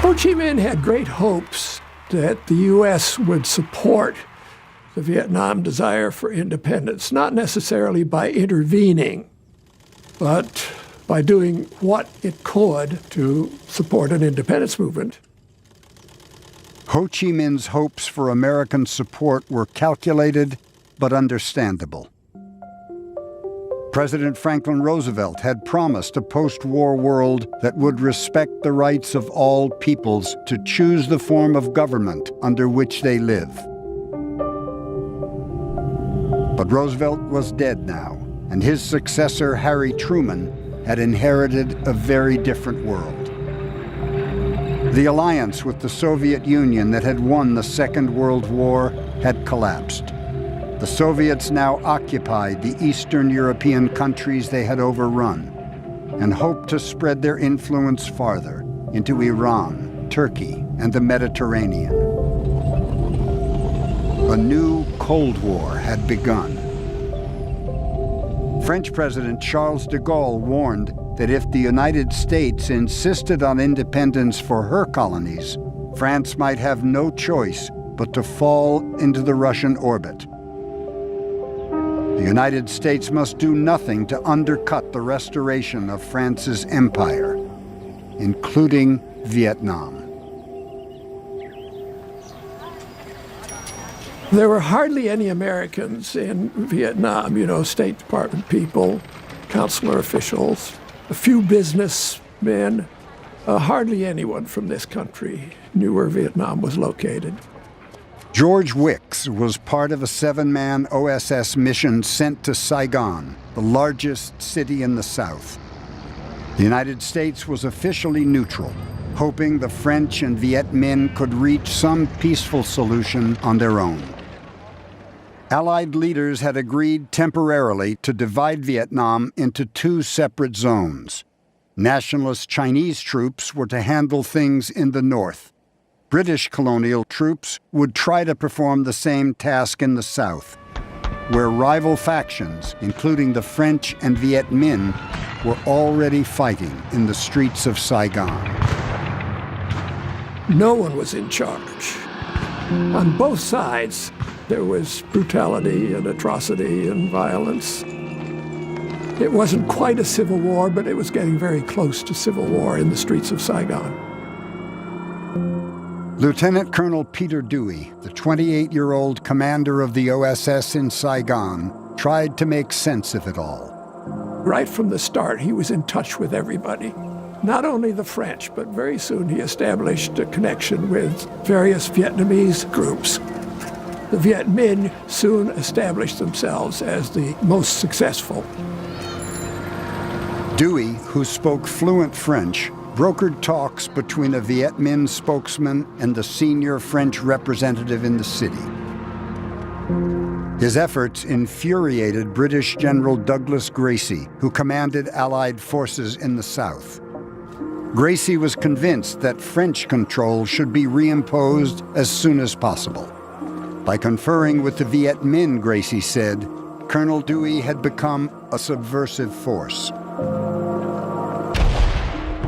Ho Chi Minh had great hopes that the U.S. would support the Vietnam desire for independence, not necessarily by intervening, but by doing what it could to support an independence movement. Ho Chi Minh's hopes for American support were calculated but understandable. President Franklin Roosevelt had promised a post-war world that would respect the rights of all peoples to choose the form of government under which they live. But Roosevelt was dead now, and his successor, Harry Truman, had inherited a very different world. The alliance with the Soviet Union that had won the Second World War had collapsed. The Soviets now occupied the Eastern European countries they had overrun and hoped to spread their influence farther into Iran, Turkey, and the Mediterranean. A new Cold War had begun. French President Charles de Gaulle warned that if the United States insisted on independence for her colonies, France might have no choice but to fall into the Russian orbit. The United States must do nothing to undercut the restoration of France's empire, including Vietnam. There were hardly any Americans in Vietnam, State Department people, consular officials, a few businessmen. Hardly anyone from this country knew where Vietnam was located. George Wicks was part of a 7-man OSS mission sent to Saigon, the largest city in the South. The United States was officially neutral, hoping the French and Viet Minh could reach some peaceful solution on their own. Allied leaders had agreed temporarily to divide Vietnam into 2 separate zones. Nationalist Chinese troops were to handle things in the north. British colonial troops would try to perform the same task in the south, where rival factions, including the French and Viet Minh, were already fighting in the streets of Saigon. No one was in charge. On both sides, there was brutality and atrocity and violence. It wasn't quite a civil war, but it was getting very close to civil war in the streets of Saigon. Lieutenant Colonel Peter Dewey, the 28-year-old commander of the OSS in Saigon, tried to make sense of it all. Right from the start, he was in touch with everybody. Not only the French, but very soon he established a connection with various Vietnamese groups. The Viet Minh soon established themselves as the most successful. Dewey, who spoke fluent French, brokered talks between a Viet Minh spokesman and the senior French representative in the city. His efforts infuriated British General Douglas Gracie, who commanded Allied forces in the south. Gracie was convinced that French control should be reimposed as soon as possible. By conferring with the Viet Minh, Gracie said, Colonel Dewey had become a subversive force.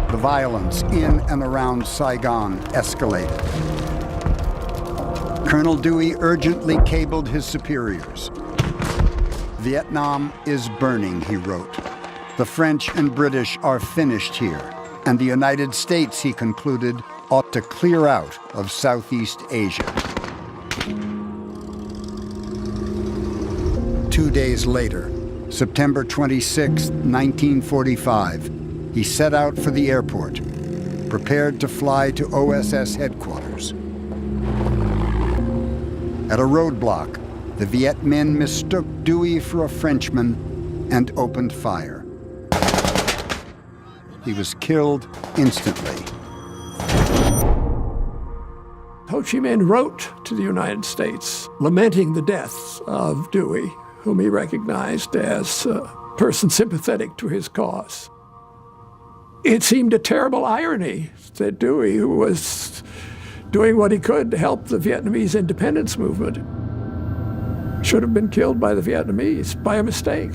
The violence in and around Saigon escalated. Colonel Dewey urgently cabled his superiors. Vietnam is burning, he wrote. The French and British are finished here, and the United States, he concluded, ought to clear out of Southeast Asia. 2 days later, September 26, 1945, he set out for the airport, prepared to fly to OSS headquarters. At a roadblock, the Viet Minh mistook Dewey for a Frenchman and opened fire. He was killed instantly. Ho Chi Minh wrote to the United States, lamenting the deaths of Dewey, whom he recognized as a person sympathetic to his cause. It seemed a terrible irony that Dewey, who was doing what he could to help the Vietnamese independence movement, should have been killed by the Vietnamese by a mistake.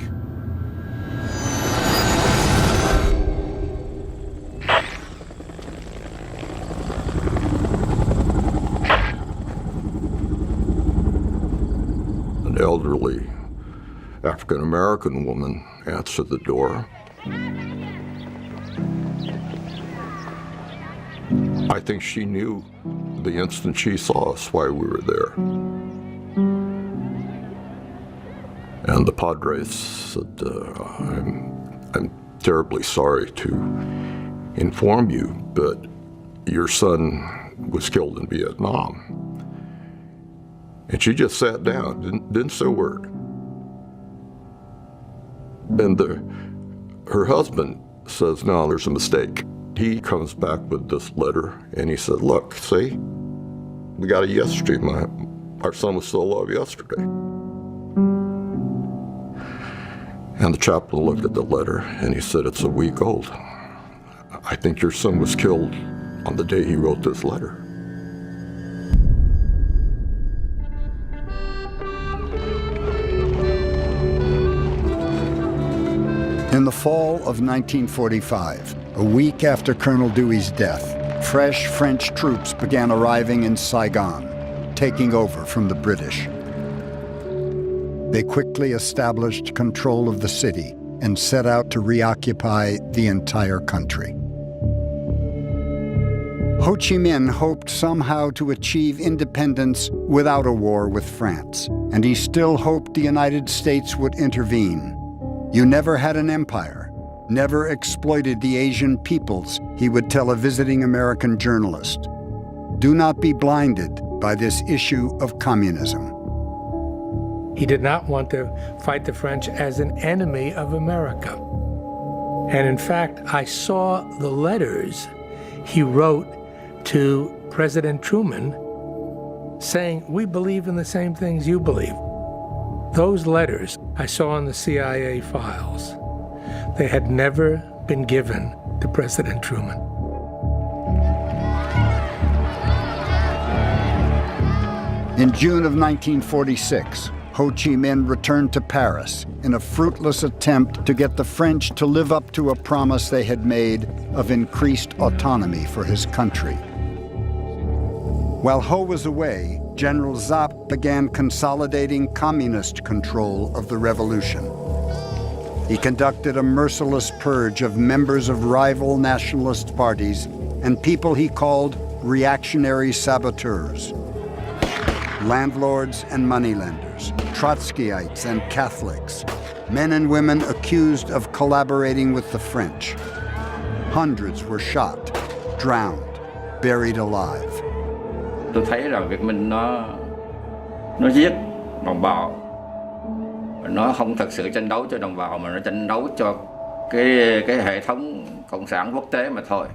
elderly African-American woman answer the door. I think she knew the instant she saw us why we were there. And the Padres said, I'm terribly sorry to inform you, but your son was killed in Vietnam. And she just sat down, didn't say a word. And her husband says, no, there's a mistake. He comes back with this letter and he said, look, see, we got it yesterday. Our son was still alive yesterday. And the chaplain looked at the letter and he said, it's a week old. I think your son was killed on the day he wrote this letter. In the fall of 1945, a week after Colonel Dewey's death, fresh French troops began arriving in Saigon, taking over from the British. They quickly established control of the city and set out to reoccupy the entire country. Ho Chi Minh hoped somehow to achieve independence without a war with France, and he still hoped the United States would intervene. You never had an empire, never exploited the Asian peoples, he would tell a visiting American journalist. Do not be blinded by this issue of communism. He did not want to fight the French as an enemy of America. And in fact, I saw the letters he wrote to President Truman saying, we believe in the same things you believe. Those letters I saw in the CIA files. They had never been given to President Truman. In June of 1946, Ho Chi Minh returned to Paris in a fruitless attempt to get the French to live up to a promise they had made of increased autonomy for his country. While Ho was away, General Giap began consolidating communist control of the revolution. He conducted a merciless purge of members of rival nationalist parties and people he called reactionary saboteurs. Landlords and moneylenders, Trotskyites and Catholics, men and women accused of collaborating with the French. Hundreds were shot, drowned, buried alive. Tôi thấy là Việt Minh nó giết đồng bào. Nó không thật sự tranh đấu cho đồng bào mà nó tranh đấu cho cái hệ thống cộng sản quốc tế mà thôi.